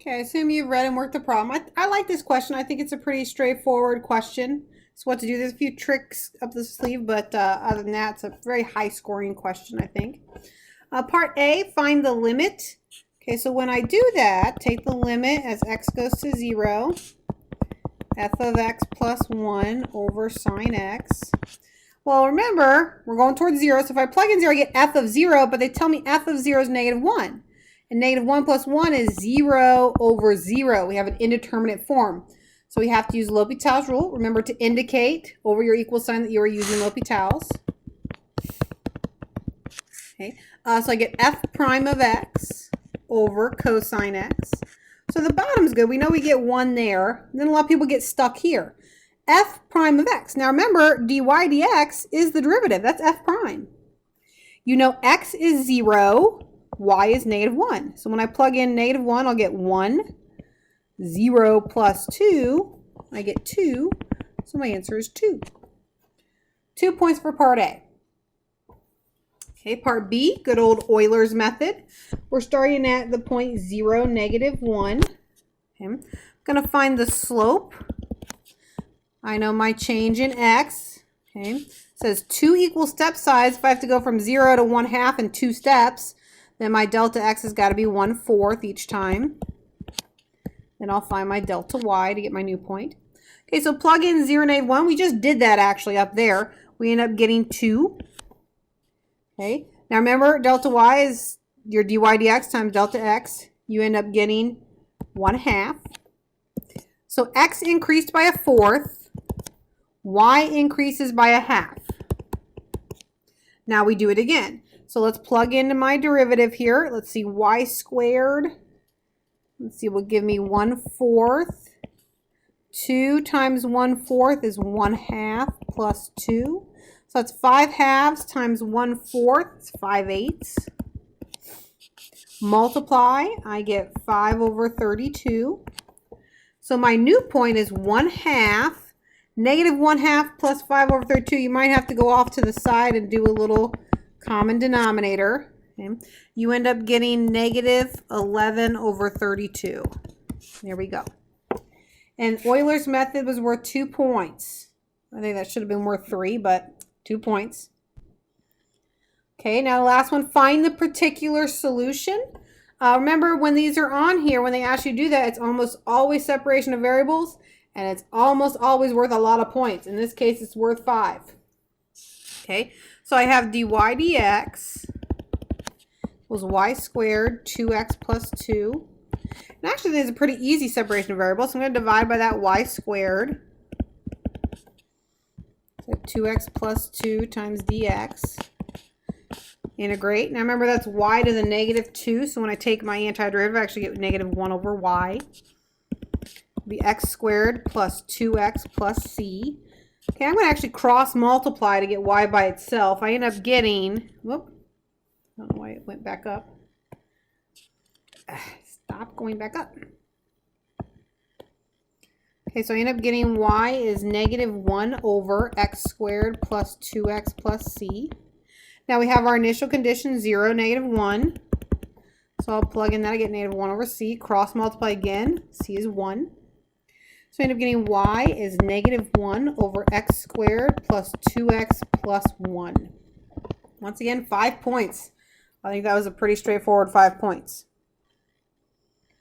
Okay, I assume you've read and worked the problem. I like this question. I think it's a pretty straightforward question. So what to do, there's a few tricks up the sleeve, but other than that, it's a very high scoring question, I think. Part A, find the limit. Okay, so when I do that, take the limit as x goes to 0, f of x plus 1 over sine x. Well, remember, we're going towards 0, so if I plug in 0, I get f of 0, but they tell me f of 0 is negative 1. And negative 1 plus 1 is 0 over 0. We have an indeterminate form. So we have to use L'Hopital's rule. Remember to indicate over your equal sign that you are using L'Hopital's. Okay, so I get f prime of x over cosine x. So the bottom's good. We know we get 1 there. Then a lot of people get stuck here. F prime of x. Now remember, dy dx is the derivative. That's f prime. You know x is 0. Y is negative 1. So when I plug in negative 1, I'll get 1. 0 plus 2, I get 2. So my answer is 2. 2 points for part A. Okay, part B, good old Euler's method. We're starting at the point 0, negative 1. Okay, I'm going to find the slope. I know my change in x. Okay, it says 2 equal step size. If I have to go from 0 to 1/2 in 2 steps, then my delta x has got to be 1/4 each time. Then I'll find my delta y to get my new point. Okay, so plug in 0, negative 1. We just did that actually up there. We end up getting 2. Okay, now remember delta y is your dy dx times delta x. You end up getting 1/2. So x increased by 1/4. Y increases by 1/2. Now we do it again. So let's plug into my derivative here. Let's see, y squared. Let's see, will give me 1/4. 2 times 1/4 is 1/2 plus 2. So that's 5/2 times 1/4. It's 5/8. Multiply, I get 5 over 32. So my new point is 1/2. Negative 1/2 plus 5 over 32. You might have to go off to the side and do a little common denominator. Okay. You end up getting negative 11 over 32. There we go. And Euler's method was worth 2 points. I think that should have been worth 3, but 2 points. Okay, now the last one, find the particular solution. Remember when these are on here, when they ask you to do that, it's almost always separation of variables, and it's almost always worth a lot of points. In this case, it's worth 5. Okay, so I have dy dx was y squared 2x plus 2. And actually, there's a pretty easy separation of variables. So I'm going to divide by that y squared. So 2x plus 2 times dx. Integrate. Now remember, that's y to the negative 2. So when I take my antiderivative, I actually get negative 1 over y. It'll be x squared plus 2x plus c. Okay, I'm going to actually cross multiply to get y by itself. I end up getting, whoop, I don't know why it went back up. Stop going back up. Okay, so I end up getting y is negative 1 over x squared plus 2x plus c. Now we have our initial condition 0, negative 1. So I'll plug in that. I get negative 1 over c. Cross multiply again. C is 1. So I end up getting y is negative 1 over x squared plus 2x plus 1. Once again, 5 points. I think that was a pretty straightforward 5 points.